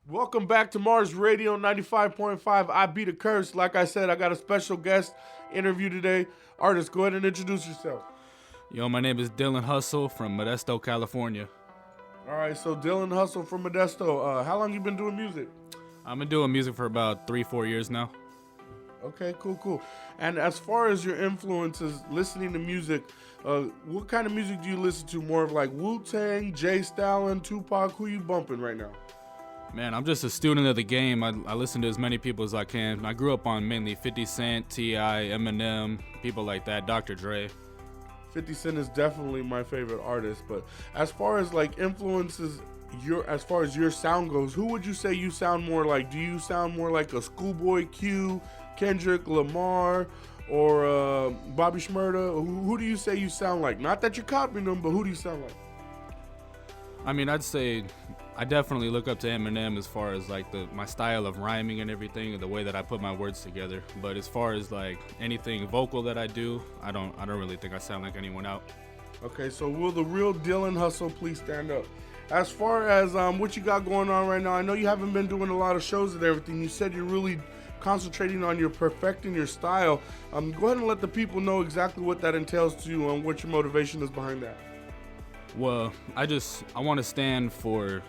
Welcome back to Mars Radio 95.5. I beat a curse. Like I said, I got a special guest interview today. Artist, go ahead and introduce yourself. Yo, my name is Dyln Hustle from Modesto, California. All right, so Dyln Hustle from Modesto. How long you been doing music? I've been doing music for about 3-4 years now. Okay, cool. And as far as your influences, listening to music, what kind of music do you listen to? More of like Wu-Tang, Jay Stalin, Tupac? Who you bumping right now? Man, I'm just a student of the game. I listen to as many people as I can. I grew up on mainly 50 Cent, T.I., Eminem, people like that, Dr. Dre. 50 Cent is definitely my favorite artist, but as far as like influences, as far as your sound goes, who would you say you sound more like? Do you sound more like a Schoolboy Q, Kendrick Lamar, or Bobby Shmurda? Who do you say you sound like? Not that you're copying them, but who do you sound like? I mean, I'd say I definitely look up to Eminem as far as like my style of rhyming and everything, and the way that I put my words together. But as far as like anything vocal that I do, I don't really think I sound like anyone out. Okay, so will the real Dyln Hustle please stand up? As far as what you got going on right now, I know you haven't been doing a lot of shows and everything. You said you're really concentrating on your perfecting your style. Go ahead and let the people know exactly what that entails to you and what your motivation is behind that. Well, I want to stand for,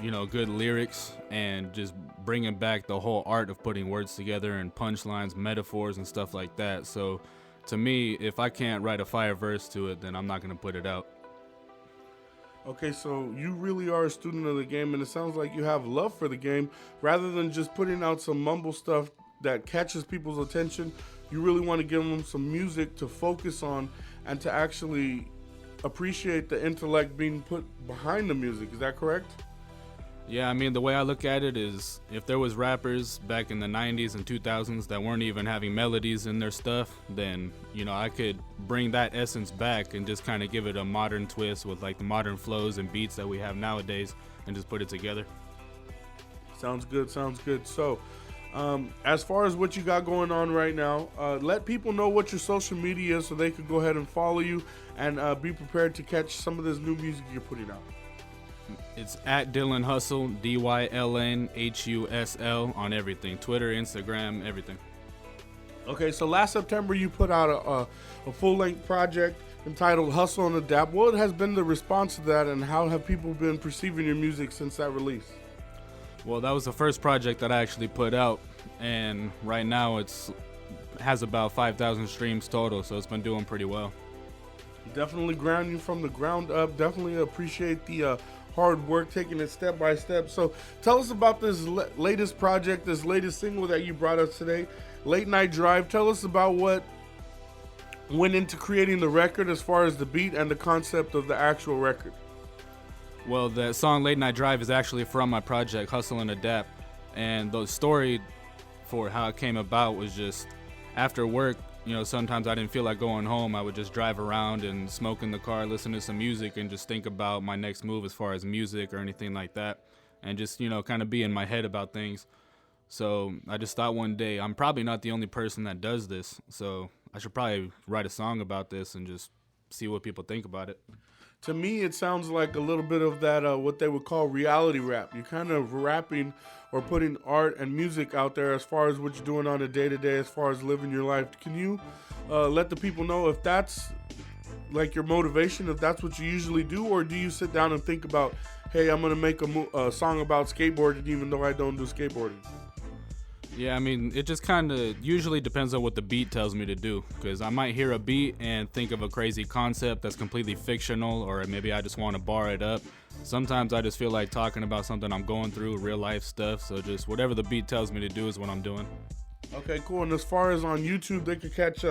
good lyrics and just bringing back the whole art of putting words together and punchlines, metaphors, and stuff like that. So to me, if I can't write a fire verse to it, then I'm not going to put it out. Okay, so you really are a student of the game, and it sounds like you have love for the game. Rather than just putting out some mumble stuff that catches people's attention, you really want to give them some music to focus on and to actually appreciate the intellect being put behind the music. Is that correct? Yeah, I mean, the way I look at it is if there was rappers back in the 90s and 2000s that weren't even having melodies in their stuff, then, I could bring that essence back and just kind of give it a modern twist with like the modern flows and beats that we have nowadays and just put it together. Sounds good. So, as far as what you got going on right now, let people know what your social media is so they could go ahead and follow you and be prepared to catch some of this new music you're putting out. It's at Dyln Hustle, DYLNHUSL on everything. Twitter, Instagram, everything. Okay, so last September you put out a full-length project entitled Hustle and Adapt. What has been the response to that, and how have people been perceiving your music since that release? Well, that was the first project that I actually put out, and right now has about 5,000 streams total, so it's been doing pretty well. Definitely grounding from the ground up. Definitely appreciate the hard work, taking it step by step. So tell us about this latest project, this latest single that you brought us today, Late Night Drive. Tell us about what went into creating the record as far as the beat and the concept of the actual record. Well, the song Late Night Drive is actually from my project, Hustle and Adapt. And the story for how it came about was just after work, sometimes I didn't feel like going home. I would just drive around and smoke in the car, listen to some music, and just think about my next move as far as music or anything like that. And just, kind of be in my head about things. So I just thought one day, I'm probably not the only person that does this. So I should probably write a song about this and just see what people think about it. To me, it sounds like a little bit of that, what they would call reality rap. You're kind of rapping or putting art and music out there as far as what you're doing on a day-to-day, as far as living your life. Can you let the people know if that's like your motivation, if that's what you usually do, or do you sit down and think about, hey, I'm going to make a song about skateboarding even though I don't do skateboarding? Yeah, I mean, it just kind of usually depends on what the beat tells me to do, because I might hear a beat and think of a crazy concept that's completely fictional, or maybe I just want to bar it up. Sometimes I just feel like talking about something I'm going through, real life stuff, so just whatever the beat tells me to do is what I'm doing. Okay, cool. And as far as on YouTube, they could catch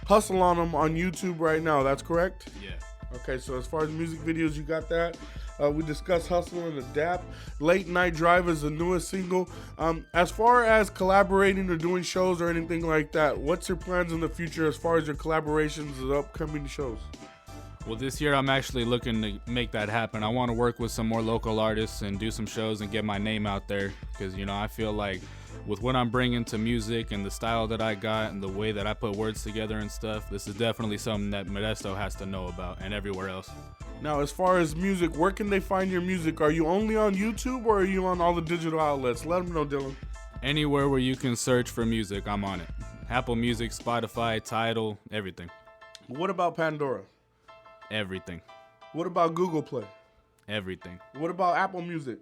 Hustle on them on YouTube right now. That's correct? Yeah. Okay, so as far as music videos, you got that. We discussed Hustle and Adapt. Late Night Drive is the newest single. As far as collaborating or doing shows or anything like that, what's your plans in the future as far as your collaborations and upcoming shows? Well, this year I'm actually looking to make that happen. I want to work with some more local artists and do some shows and get my name out there, because, I feel like with what I'm bringing to music and the style that I got and the way that I put words together and stuff, this is definitely something that Modesto has to know about, and everywhere else. Now, as far as music, where can they find your music? Are you only on YouTube or are you on all the digital outlets? Let them know, Dyln. Anywhere where you can search for music, I'm on it. Apple Music, Spotify, Tidal, everything. What about Pandora? Everything. What about Google Play? Everything. What about Apple Music?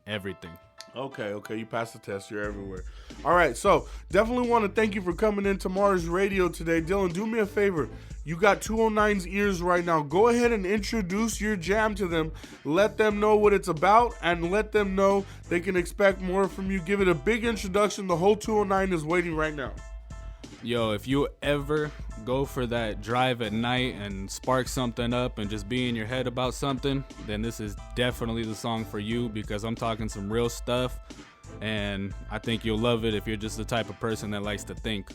Everything. Okay, you passed the test. You're everywhere. All right, so definitely want to thank you for coming into Mars Radio today. Dyln, do me a favor. You got 209's ears right now. Go ahead and introduce your jam to them. Let them know what it's about and let them know they can expect more from you. Give it a big introduction. The whole 209 is waiting right now. Yo, if you ever go for that drive at night and spark something up and just be in your head about something, then this is definitely the song for you, because I'm talking some real stuff, and I think you'll love it if you're just the type of person that likes to think.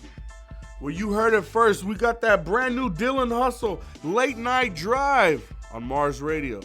Well, you heard it first. We got that brand new Dyln Hustle Late Night Drive on Mars Radio.